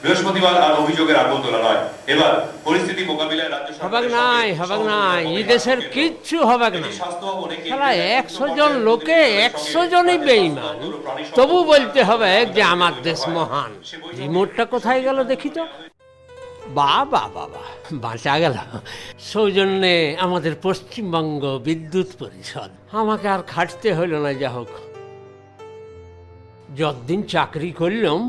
বৃহস্পতিবার আর অভিযোগের আগুন তোলা নয়। এবার পরিস্থিতি মোকাবিলায় রাজ্য হবাক নাই এই দেশের কিচ্ছু হবাক না। শালা 100 জন লোকে 100 জনই বেঈমান, তবু বলতে হবে যে আমার দেশ মহান। রিমোটটা কোথায় গেল দেখি তো। বাবা বাবা বাঁচা গেল। সৌজন্যে আমাদের পশ্চিমবঙ্গ বিদ্যুৎ পরিষদ। আমাকে আর খাটতে হইল না। যা হোক, যতদিন চাকরি করলাম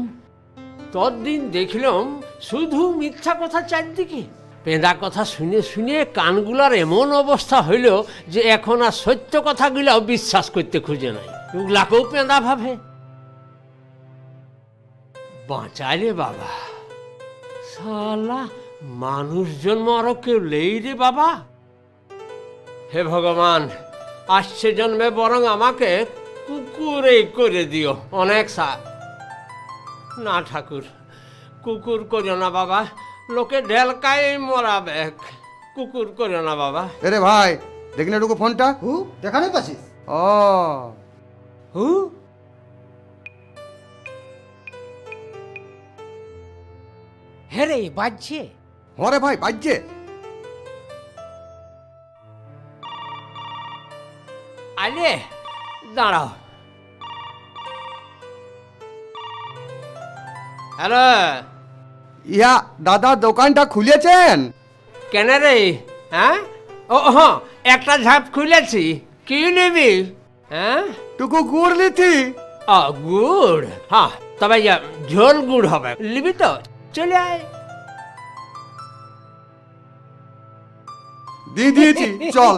ততদিন দেখলাম শুধু মিথ্যা কথা চারদিকে। পেঁদা কথা শুনে শুনে কানগুলার এমন অবস্থা হইল যে এখন আর সত্য কথাগুলাও বিশ্বাস করতে খুঁজে নাই। ওগুলাকেও পেঁদা ভাবে। বাঁচাইলে বাবা, শালা মানুষ জন্ম আরো কেউ নেই রে বাবা। হে ভগবান, আসছে জন্মে বরং আমাকে কুকুরে করে দিও। অনেক না ঠাকুর, কুকুর করিও না বাবা, লোকে ঢেলকায় মরাবে। কুকুর করিও না বাবা। এরে ভাই, দেখলে টুকু ফোনটা। দেখা নেই পাচ্ছিস? ও হু, হ্যাঁ রে বাজছে। হরে ভাই বাজছে। আলে দাঁড়াও। হ্যালো, ইয়া দাদা, দোকানটা খুলেছেন? কেন রে? হ্যাঁ, ও হ্যাঁ, একটা ঝাপ খুলেছি। কি নিবি? হ্যাঁ, টুকু গুড় লিথি। গুড়? হ্যাঁ, তবে ঝোল গুড় হবে। নিবি তো? চলে আয়। দিয়ে দিয়েছি, চল।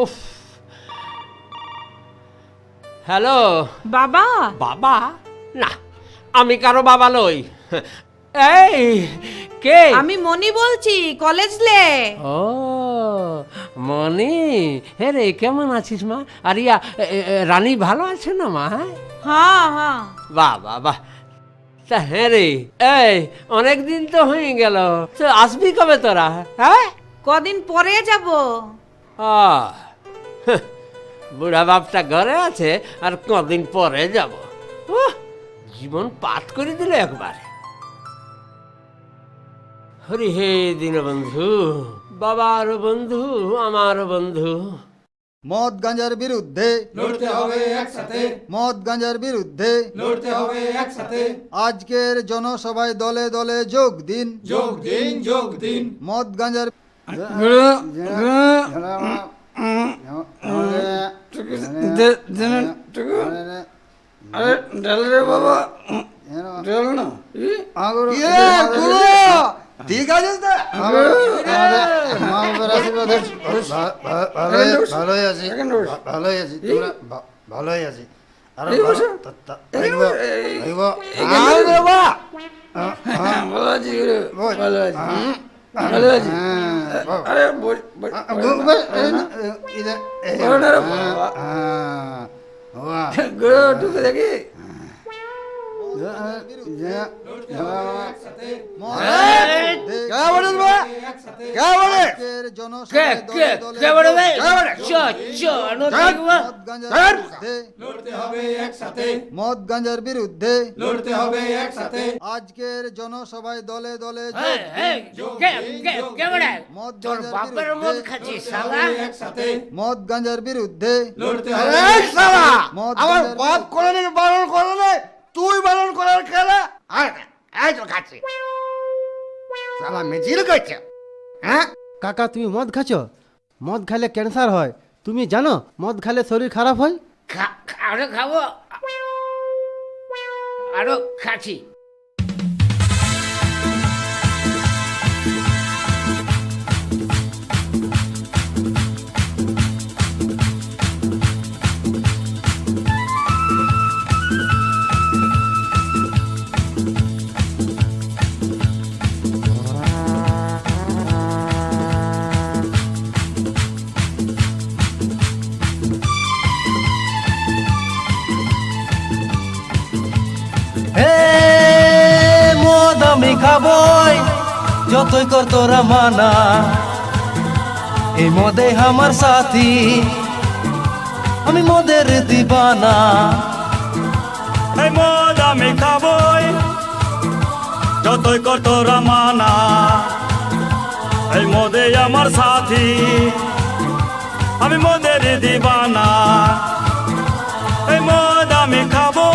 উফ, হ্যালো বাবা। বাবা? না, আমি কারো বাবা লই। এই কে? আমি মনি বলছি, কলেজ লে। ও মনি, হে রে, কেমন আছিস মা? আর ইয়া রানী ভালো আছে না মা? হ্যাঁ হ্যাঁ। বাহ বাহ বাহ। তা হ্যাঁ রে, এই অনেকদিন তো হয়ে গেল, তো আসবি কবে তোরা? হ্যাঁ, কদিন পরে যাব। বুড়া বাপটা ঘরে আছে আর কদিন পরে যাব। জীবন পাত করে দিল একবার। হরি হে দীনবন্ধু, বাবার বন্ধু, আমার বন্ধু। মদ গাঁজার বিরুদ্ধে লড়তে হবে একসাথে, মদ গাঁজার বিরুদ্ধে লড়তে হবে একসাথে। আজকের জনসভায় দলে দলে যোগ দিন, যোগ দিন, যোগ দিন। মদ গাঁজার ঠিক আছে, ভালোই আছি, ভালোই আছি, তোমরা ভালোই আছি। দেখি মদ গাঁজার বিরুদ্ধে লড়তে হবে একসাথে। আজকের জনসভায় দলে দলে তোর বাপের মদ খাচ্ছিস শালা? একসাথে মদ গাঁজার বিরুদ্ধে লড়তে হবে। আমার বাপ কোনদিন বারণ করে নাই, তুই বারণ করার খেলা। শালা মিছিল করছে। হ্যাঁ কাকা, তুমি মদ খাচ্ছ? মদ খেলে ক্যান্সার হয়, তুমি জানো? মদ খেলে শরীর খারাপ হয়। আরো খাবো, আরো খাচ্ছি। আমি খাবই, যতই কর তোরা মানা, এই মদে আমার সাথী। আমি মদের দিবানা। এই মদ আমি খাবই যতই কর তোরা মানা, এই মদে আমার সাথী, আমি মদের দিবানা। এই মদ আমি খাবো।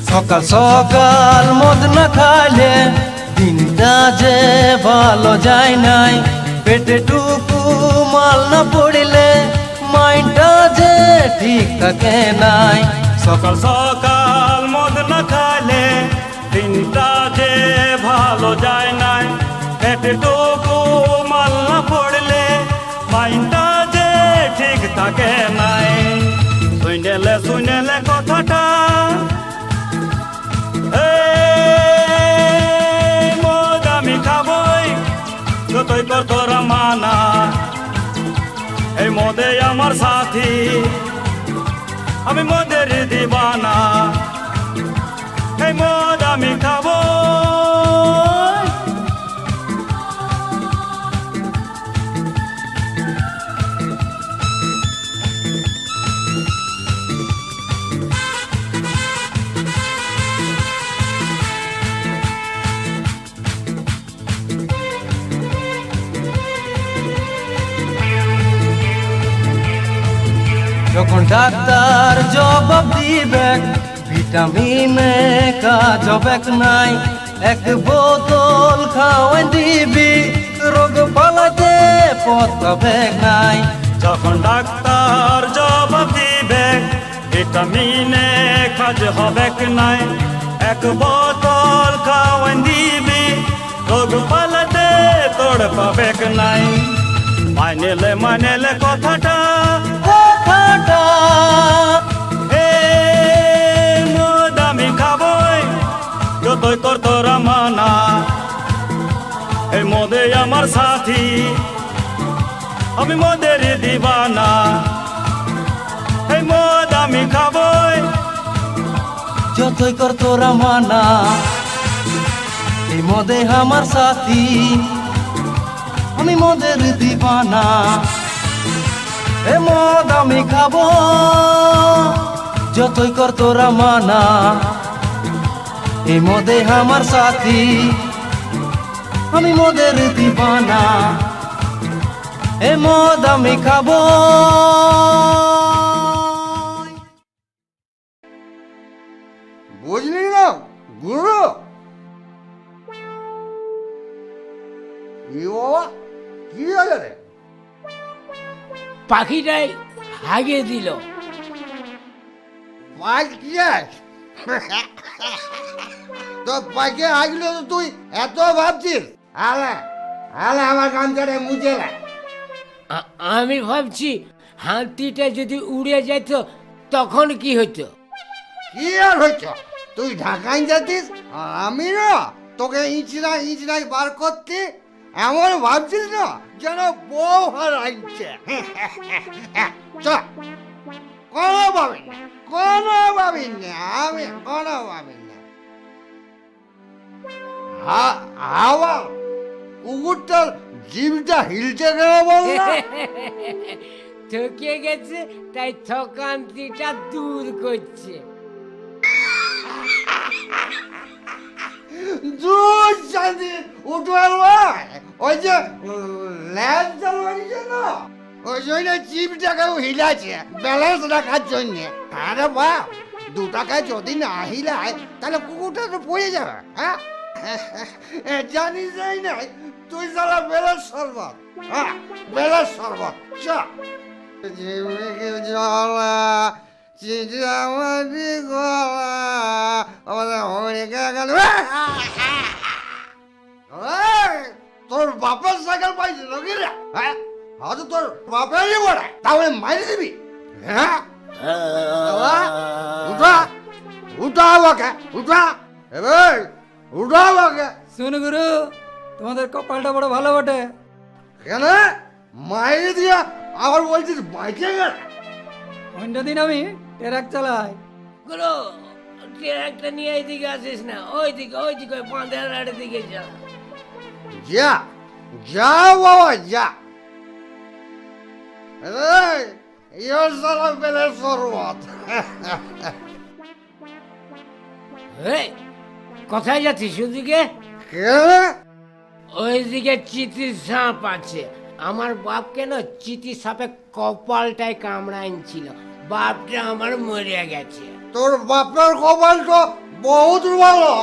সকাল সকাল মদ না খাইলে দিনটা যে ভালো যায় নাই, পেটে টুকু মাল না পড়িলে মাইন্ডটা যে ঠিক থাকে নাই। সকাল সকাল মদ না খাইলে দিনটা যে ভালো যায় নাই, পেটে টুকু মাল না পড়লে মাইন্ডটা যে ঠিক থাকে নাই। শুনেলে কথাটা মদ আমি খাবই যতই কর তোরা মানা, এই মদে আমার সাথী, আমি মদের দিবানা। এই মদ আমি খাবো। যখন ডাক্তার জবাব দিবে ভিটামিনে কাজ হবে নাই, এক বোতল খাওয়াই দিবি রোগ পালাতে পথ পাবে নাই। যখন ডাক্তার জবাব দিবে ভিটামিনে কাজ হবে নাই, এক বোতল খাওয়াই দিবি রোগ পালাতে তোর পাবে নাই। মানেলে কথাটা কথাটা মদ আমি খাবই যতই কর তোরা মানা, এই মদে আমার সাথী, আমি মদের দিবানা। এই মদ আমি খাবই যতই কর তোরা মানা, এই মদে আমার সাথী, আমি মদের দিবানা। এ মদ আমি খাবো যতই কর তোরা মানা, এই মদে আমার সাথী, আমি মদের দিবানা। এ মদ আমি খাবো। বুঝলি না গুরু? কি বাবা, কি হলো রে? পাখিটাই হাগিয়ে দিল। তো পাখি আগলো তো তুই এত ভাবছিস? আলে আলে আমার গামছাটা মুছে না। আমি ভাবছি হাতিটা যদি উড়ে যেত তখন কি হতো? কি আর হইছ? তুই ঢাকায় যাতিস, আর আমি না তোকে ইঁচড়াই বার করতে এমন ভাবছিস না যেন বউ হারাইছে। কোনো ভাবি না, কোনো ভাবি না, আমি কোনো ভাবি না। হাওয়া কুকুরটার জিভটা হিলছে কেন বল না? ঠকে গেছে তাই থকান্তিটা দূর করছে। দূর শান্তি উঠবার ওই যে ল্যাস চালাইছে না, ওই জন্য জিভটাকেও হিলাছে ব্যালেন্স রাখার জন্য। আরে বাপ, 2 টাকায় যদি না হিলায় তাহলে কুকুরটা তো পড়ে যাবে। হ্যাঁ জানিস নাই তুই সারা বেলার শরবত, হ্যাঁ বেলার শরবত। জলা চিটামাটি গলা আমাদের হয়ে গেল। তোর বাপের সাইকেল পাইছে নাকি রে? হ্যাঁ হয়তো তোর বাপেরই বড়, তাহলে মারি দিবি? হ্যাঁ উঠা উঠা আমাকে, উঠা এবার উঠা আমাকে। শোন গুরু, তোমাদের কপালটা বড় ভালো বটে। কেন মাইরে দিয়া আবার বলছিস বাইকে গেল? অন্য দিন আমি ট্রাক চালাই। গুরু ট্রাকটা নিয়ে এইদিকে আসিস না, ওইদিকে বাঁধের আড়ের দিকে যা। যা যা বাবা যা। এর সারা বেলে সরবত। কোথায় যাচ্ছিস ওদিকে? কেন? ওইদিকে চিতির সাপ আছে। আমার বাপকে না চিতি সাপে কপালটায় কামড়াইছিল, বাপটা আমার মরে গেছে। তোর বাপের কপাল তো বহুত ভালো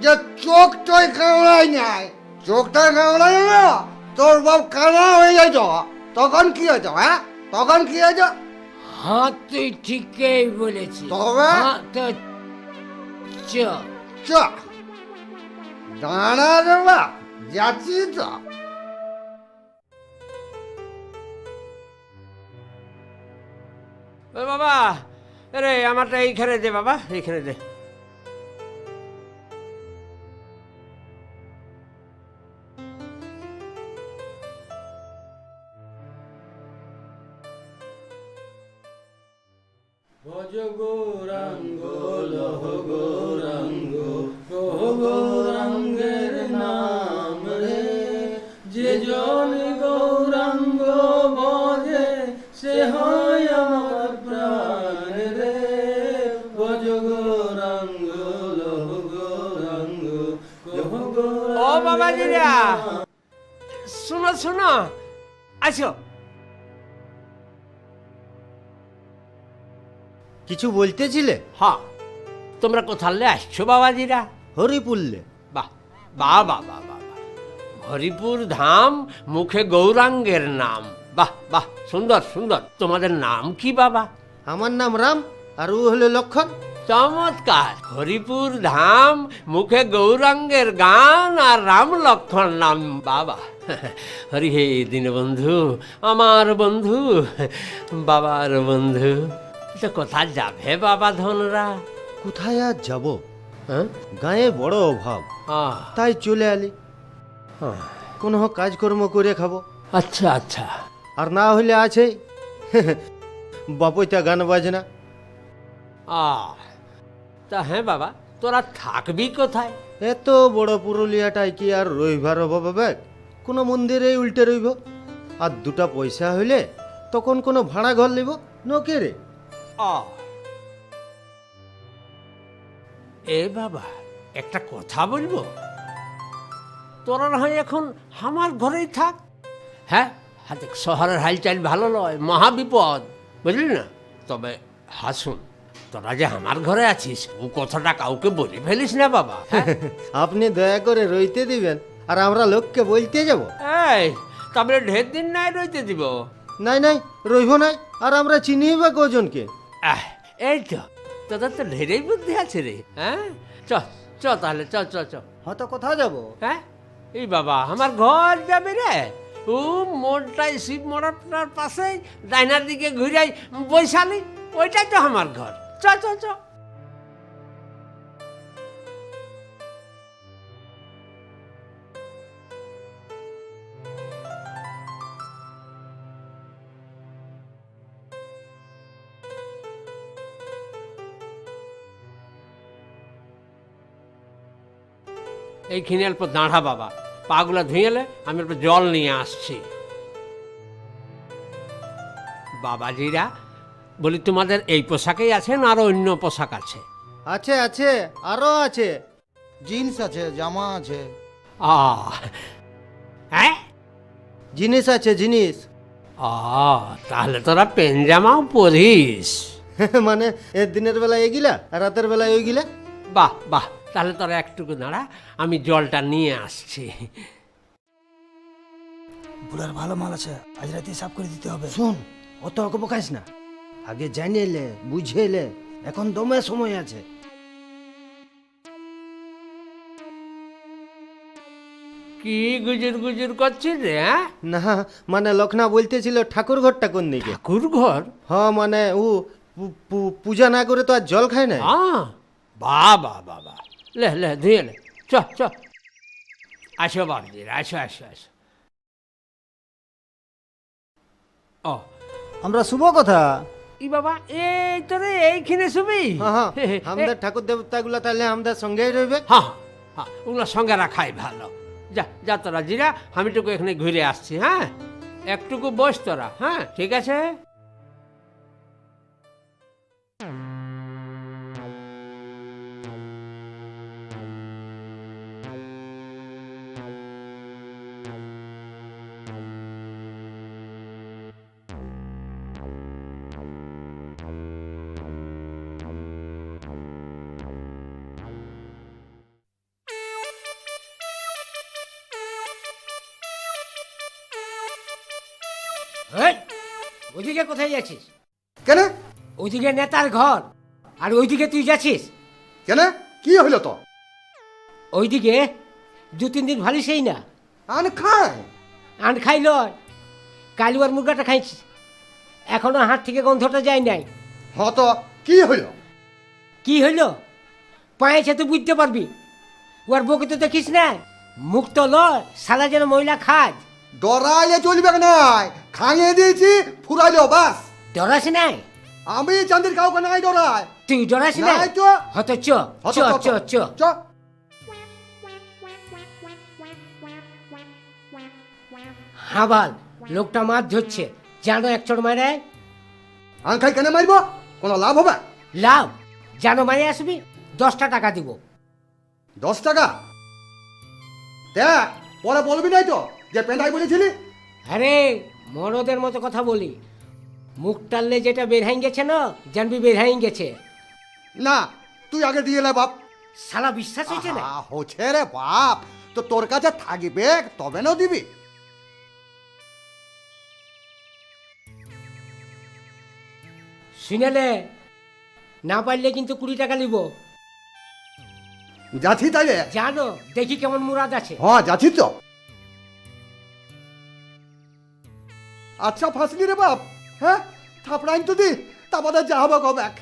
যে চোখটাই কামড়াই নাই। চোখটা কামড়াই না তোর বাপ কানা হয়ে যেত, তখন কি হতো? হ্যাঁ তখন কি হতো? হ্যাঁ তুই ঠিকই বলেছিস। তবে? হ্যাঁ, তো চ চ দাঁড়া রে বা যাচ্ছি তো। ও বাবা, আরে আমারটা এইখানে দে বাবা, এইখানে দে। ভজ গৌরাঙ্গ লহ গৌরাঙ্গ কহ গৌরাঙ্গের নাম রে, যে জন গৌরাঙ্গ ভজে সে হয় আমার প্রাণ রে। ভজ গৌরাঙ্গ লহ গৌরাঙ্গ কহ ও বাবাজিরা, শোনো শোনো, আসো। কিছু বলতেছিলে? হ্যাঁ, তোমরা কোথালে আসছো বাবাজিরা? হরিপুল্লে। বাহ বাহ বাহ বাহ বাহ বাহ। হরিপুর ধাম, মুখে গৌরাঙ্গের নাম। বাহ বাহ, সুন্দর সুন্দর। তোমাদের নাম কি বাবা? আমার নাম রাম, আর ও হলো লক্ষণ। চমৎকার। হরিপুর ধাম, মুখে গৌরাঙ্গের গান, আর রাম লক্ষণ নাম। বাবা, হরি হে দীনবন্ধু, আমার বন্ধু, বাবার বন্ধু। তো কোথায় যাবে বাবা ধনরা? কোথায় আর যাব? হ্যাঁ? গায়ে বড় অভাব, আহ, তাই চলে আলি। আহ, কোনো কাজকর্ম করে খাবো, আচ্ছা আচ্ছা। আর না হলে আছে বাপইটা গান বাজনা। তা হ্যাঁ বাবা, তোরা থাকবি কোথায়? এত বড় পুরুলিয়াটাই কি আর রইবার অভাব ব্যাগ? কোনো মন্দিরে উল্টে রইব, আর দুটা পয়সা হইলে তখন কোনো ভাড়া ঘর নিব নকে রে। এ বাবা, একটা কথা বলবো? তোরা না হয় এখন আমার ঘরেই থাক। হ্যাঁ হ্যাঁ, দেখ শহরের হালচাল ভালো নয়, মহাবিপদ, বুঝলি না? তবে হাসুন, তোরা যে আমার ঘরে আছিস ও কথাটা কাউকে বলে ফেলিস না বাবা। হ্যাঁ? আপনি দয়া করে রইতে দিবেন, আর আমরা লোককে বলতে যাব? এই, তবে ঢের দিন নাই রইতে দিব। নাই নাই, রইব নাই। আর আমরা চিনি বা কজনকে? এই তো, তোদের তো ঢেরেই বুদ্ধি আছে রে। হ্যাঁ, চ চ তাহলে, চ চ চ। হয়তো কোথাও যাব? হ্যাঁ, এই বাবা আমার ঘর যাবে রে। ও মোড়টাই শিব মোড়টার পাশে ডাইনার দিকে ঘুরাই বৈশালী, ওইটাই তো আমার ঘর। চ চ চ। এইখানে অল্প দাঁড়া বাবা, পাগুলা ধুয়েলে আমি অল্প জল নিয়ে আসছি। বাবাজিরা, বলি তোমাদের এই পোশাকেই আছে না আরো অন্য পোশাক আছে? আছে আছে, আরো আছে। জিন্স আছে, জামা আছে। হ্যাঁ, জিনিস আছে জিনিস। তাহলে তোরা পেন জামাও পরিস? মানে এর দিনের বেলা এগিলা, আর রাতের বেলা ওইগিলা। বাহ বাহ, তাহলে তোরা একটুকু দাঁড়া, আমি জলটা নিয়ে আসছি। বুড়ার ভালো মাল আছে, আজ রাতে সাফ করে দিতে হবে। শোন, অত অকপ খাইস না, আগে জানিয়ে এলে বুঝে এলে, এখন দমে সময় আছে। কি গুজুর গুজুর করছিস রে? হ্যাঁ, না মানে লক্ষণা বলতেছিল ঠাকুর ঘরটা কোন দিকে। ঠাকুর ঘর? হ্যাঁ মানে ও পূজা না করে তো আর জল খায় না। বাহ বাহ বাহ বাহ, লে লে ধুয়ে লে, চ চ। আসো বাবজির, আসো আসো আসো। ও আমরা শুভ কথা। ই বাবা, এই তোরে এইখানে শুবি? হ্যাঁ হ্যাঁ আমাদের ঠাকুর দেবতাগুলো তাহলে আমাদের সঙ্গেই রইবে। হ্যাঁ হ্যাঁ, ওগুলো সঙ্গে রাখাই ভালো। যা যা তোরা জিরা, আমি টুকু এখানে ঘুরে আসছি। হ্যাঁ, একটুকু বস তোরা। হ্যাঁ, ঠিক আছে। এই, ওইদিকে কোথায় যাচ্ছিস? কেন ওইদিকে নেতার ঘর, আর ওইদিকে তুই যাচ্ছিস। কেন কি হইল তো? ওইদিকে 2-3 দিন ভালো সেই না আন খায় আন খাই লয়, কালুয়ার মুরগাটা খাইছিস, এখনো হাত থেকে গন্ধটা যায় নাই। তো কি হইল? কি হইলো? পায়েছে তো বুঝতে পারবি। ওর বকে তো দেখিস না, মুখ তো লয়, সালা যেন মহিলা খাজ। ডরাইলে চলবে নাই, খাইয়ে দিয়েছি, ফুরাইলো বাস। ডরাস নাই? আমি চাঁদের কাউকে নাই ডরাই। তুই ডরাস নাই? নাই তো। হত চ হত চ চ চ। চ। হাবাল, লোকটা মাছ ধরছে, জানো এক চড় মারে। আন খাই কেন মারবো? কোনো লাভ হবে? লাভ জানো মারে আসবি, 10টা টাকা দিব। 10 টাকা? দেখ পরে বলবি নাই তো যে পেন্ডাই বলেছিলি। আরে মরদের মতো কথা বলি, মুখ টানলে যেটা বের হয়ে গেছে না, জানবি বের হয়ে গেছে। না তুই আগে দিয়ে এলে বাপ। সালা বিশ্বাস হয়েছে না? হচ্ছে রে বাপ, তো তোর কাছে থাকবে তবে না দিবি। শুনেলে না পারলে কিন্তু 20 টাকা নিব। যাচ্ছি তাইলে। জানো দেখি কেমন মুরাদ আছে। হ্যাঁ যাচ্ছি তো। আচ্ছা ফাঁসলি রে বাপ। হ্যাঁ থাপড়াইন তো দি, তা বাদে যা হবে কবেক।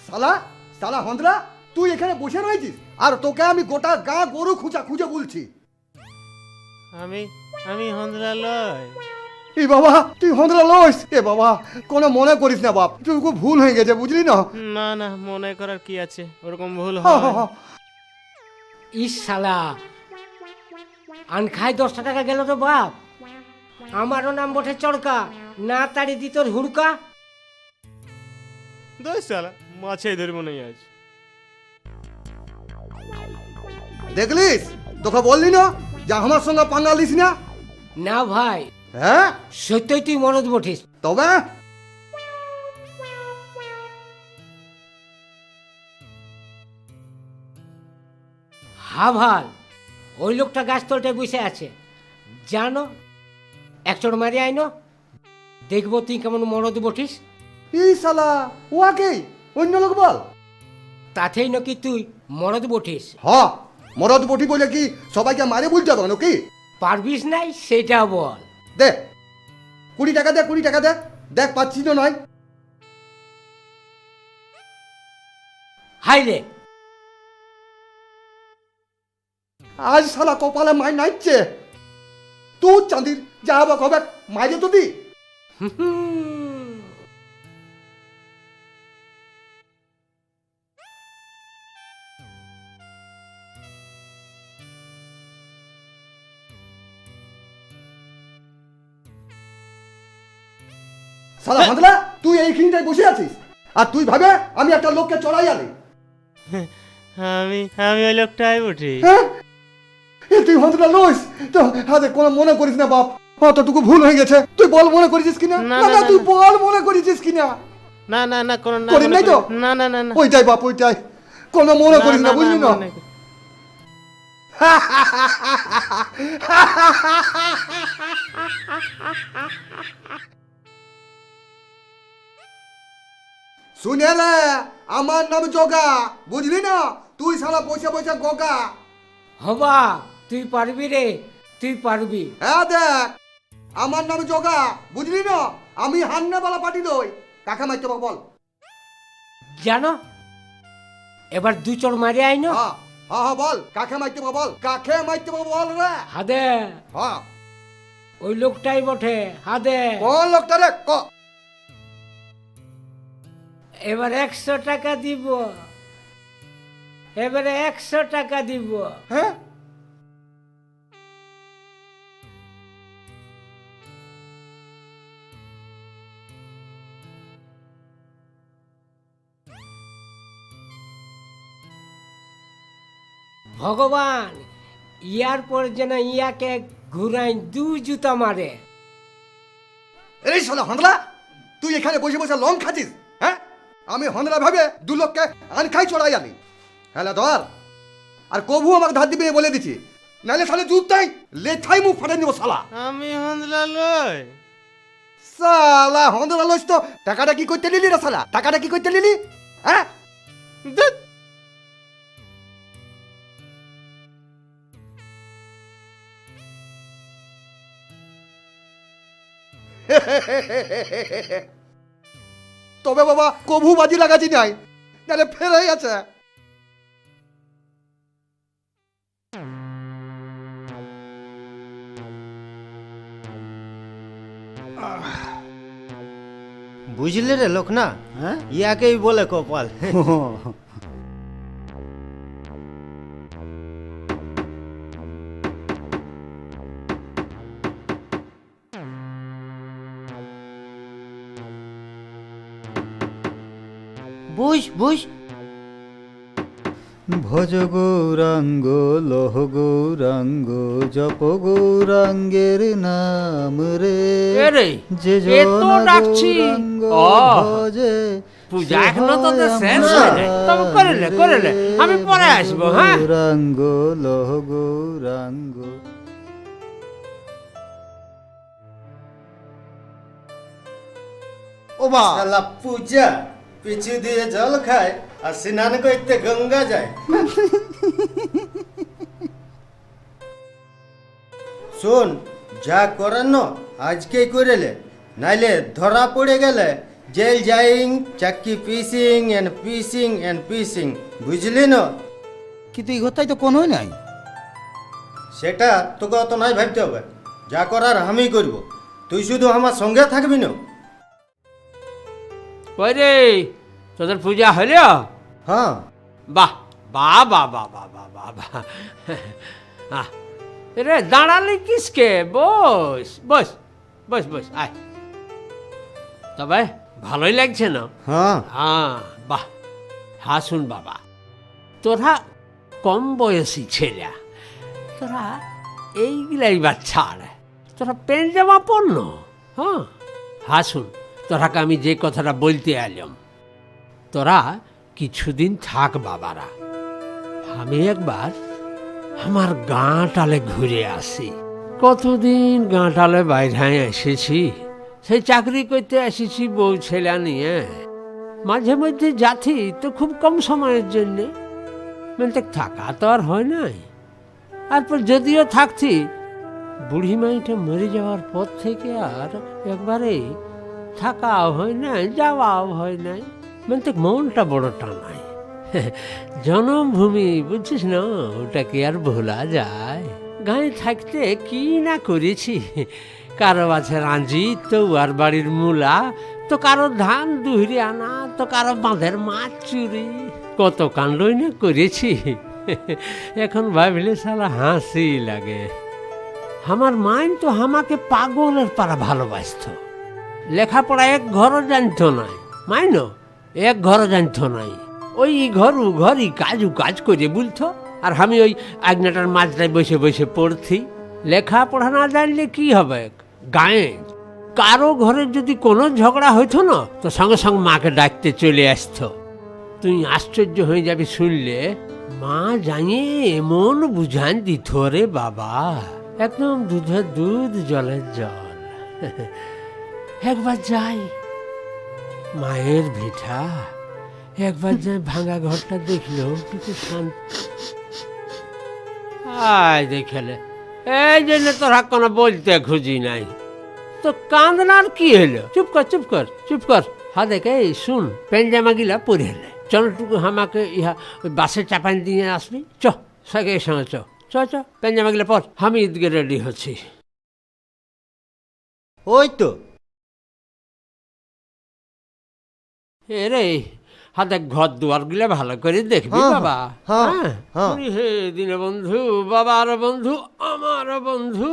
সালা সালা হন্দ্রা, তুই এখানে বসে রয়েছিস আর তোকে আমি গোটা গা গরু খুঁজা খুঁজে বলছি। আমি হন্দ্রা লয়। এ বাবা তুই হন্দ্রা লইস? এ বাবা কোনো মনে করিস না বাপ, তুই খুব ভুল হয়ে গেছে বুঝলি না। না না, মনে করার কি আছে, ওরকম ভুল ইস শালা, আন খাই 10 টাকা গেল তো বাপ। আমারও নাম বটে চড়কা, না তাড়ি দি তোর হুড়কা। দোষ সালা, মাছেই ধরবো নাই আজ। দেখলিস, তোকে বললি না যে আমার সঙ্গে পাঙ্গা লিস না। না ভাই, হ্যাঁ সত্যই তুই মরদ বটিস। তবে হাভাল, ওই লোকটা গাছতলটায় বসে আছে, জানো এক চড় মারি আইনো, দেখবো তুই কেমন মরদ বটিস। এই শালা ওয়াকে অন্য লোক বল। তাতেই নাকি তুই মরদ বটিস। হ্যাঁ মরদ বটি বলে কি সবাইকে মারে বলতে হবে নাকি? পারবিস নাই সেটা বল। দে 20 টাকা দে, 20 টাকা দে। দেখ পাচ্ছি তো নয়। হাইলে আজ শালা কপালে মাই নাইছে। তুই চাঁদির যা হবে কবে মাইরে তো দি। শালা হাঁদলা, তুই এইখানটায় বসে আছিস আর তুই ভাবে আমি একটা লোককে চড়াই আনি। আমি ওই লোকটাই উঠি। হ্যাঁ এ তুই হাঁদলা লইস তো, হাতে কোনো মনে করিস না বাপ, অতটুকু ভুল হয়ে গেছে। তুই বল মনে করেছিস কিনা? না, না না, তুই বল মনে করেছিস কিনা। না না না, কোনো না করিস নাই তো? না না না না, ওইটাই বাপ ওইটাই, কোনো মনে করিস না বুঝলি না। শুনেলে আমার নাম জগা, বুঝলি না? তুই শালা পয়সা পয়সা গগা। হবা তুই পারবি রে, তুই পারবি। হ্যাঁ দেখ আমার নাম জগা, বুঝলি না? আমি হান্নাবালা পার্টি লই। কাকে মারতে পারবো বল? জানো এবার দু চড় মারি আইনো। হ্যাঁ হ্যাঁ হ্যাঁ বল, কাকে মারতে পারবো বল? কাকে মারতে পারবো বল রে? হাদে হ্যাঁ ওই লোকটাই বটে, হাদে। কোন লোকটা রে? ক। এবার 100 টাকা দিব, এবারে 100 টাকা দিব। হ্যাঁ ভগবান ইয়ার পর যেন ইয়াকে ঘুরাই 2 জুতা মারে। এই শালা হন্দলা, তুই এখানে বসে বসে লং খাচ্ছিস? হ্যাঁ, আমি হন্দলা ভাবে 2 লোককে আনখাই চড়াই আনি। হ্যাঁ ধর, আর কবু আমাকে ধার দিবে বলে দিচ্ছি, নাহলে শালে জুতাই লেথাই মুখ ফাটাই দিব শালা। আমি হন্দলা লই। শালা হন্দলা লইস তো টাকাটা কি করতে নিলি রে শালা? টাকাটা কি করতে নিলি? হ্যাঁ ধুৎ। তবে বাবা কবু বাজি লাগাচ্ছি নাই, নাহলে ফের হয়ে আছে। বুঝলে রে লোক না, ইয়াকেই বলে কপাল। বুঝ বুঝ। ভজ গৌরাঙ্গ লহ গৌরাঙ্গ জপ গৌরাঙ্গের নাম রে। এ রে, যে এ তো ডাকছি। গৌরাঙ্গ ও, ভজে পূজা এখনো তোদের শেষ হয় নাই। তবে করে নে, আমি পরে আসবো। হ্যাঁ, গৌরাঙ্গ লহ গৌরাঙ্গ। ও বা শালা পূজা পিছু দিয়ে জল খায় আর স্নান করতে গঙ্গা যায়। শোন, যা করার আজকেই করেলে, নাইলে ধরা পড়ে গেলে জেল যাইং, চাক্কি পিসিং এন্ড পিসিং এন্ড পিসিং, বুঝলি না? কিন্তু এই কথাই তো কোনোই নাই। সেটা তোকে অত নাই ভাবতে হবে, যা করার আমি করব, তুই শুধু আমার সঙ্গে থাকবি না। কই রে, তোদের পূজা হলো? হ্যাঁ বাহ বাহ বাহ বাহ বাহ বাহ বাহ বাহ। রে দাঁড়ালি কিসকে? বস বস বস বস, আয়। তবে ভালোই লাগছে না? হ্যাঁ হ্যাঁ, বাহ। হ্যাঁ শুন বাবা, তোরা কম বয়সী ছেলে, তোরা এইগুলাই বাচ্চা, তোরা প্যান্ট জামা পড়ল। হ্যাঁ হ্যাঁ শুন, তোরাকে আমি যে কথাটা বলতে এলাম, তোরা কিছুদিন থাক বাবারা। আমি একবার আমার গাঁটালে ঘুরে আসি। কতদিন গাঁটালে বাইরে এসেছি, সেই চাকরি করতে এসেছি বউ ছেলে নিয়ে। মাঝে মধ্যে যাচ্ছি তো খুব কম সময়ের জন্যে, মানে থাকা তো আর হয় নাই। তারপর যদিও থাকছি, বুড়ি মাইটা মরে যাওয়ার পর থেকে আর একবারে থাকাও হয় নাই, যাওয়াও হয় নাই। মানে মনটা বড় টানায়। জন্মভূমি বুঝছিস না, ওটা কি আর ভোলা যায়? গায়ে থাকতে কি না করেছি, কারো আছে রাঁজি, তো আর বাড়ির মূলা, তো কারো ধান দুহরি আনা, তো কারো বাঁধের মাছ চুরি, কত কাণ্ডই না করেছি। এখন ভাবলে সালা হাসি লাগে। আমার মাইন তো আমাকে পাগলের পারা ভালোবাসত। লেখাপড়া এক ঘরও জানতো নাই, মাইনো এক ঘরও জানতো নাই। ওই ঘরু ঘরই কাজ করে বলতো, আর আমি ওই আগনাটার মাঝরায় বসে বসে পড়ছি। লেখাপড়া না জানলে কি হবে? গায়ে কারো ঘরে যদি কোনো ঝগড়া হইতো না, তো সঙ্গে সঙ্গে মাকে ডাকতে চলে আসতো। তুই আশ্চর্য হয়ে যাবি শুনলে, মা জানিয়ে এমন বুঝান দিত রে বাবা, একদম দুধের দুধ জলের জল। একবার যাই মায়ের ভিটা, একবার যাই ভাঙা ঘরটা দেখলেও কিছু শান্তি। আয় দেখলে, এই জন্য তোরা কোনো বলতে খুঁজি নাই। তো কান্দনার কি হলো? চুপ কর চুপ কর চুপ কর। হা দেখে শুন, পেনজামা গিলা পরে হলে চলটুকু আমাকে ইহা ওই বাসে চাপান দিয়ে আসবি। চ সাইকেলের সঙ্গে চ চ চ, পেনজামা গিলা পর, আমি ঈদকে রেডি হচ্ছি। ওই তো এরে হাতে ঘর দুয়ার গুলা ভালো করে দেখবি হ্যাঁ, বাবা। হ্যাঁ, হ্যাঁ হ্যাঁ। হে দিনে বন্ধু, বাবার বন্ধু, আমার বন্ধু।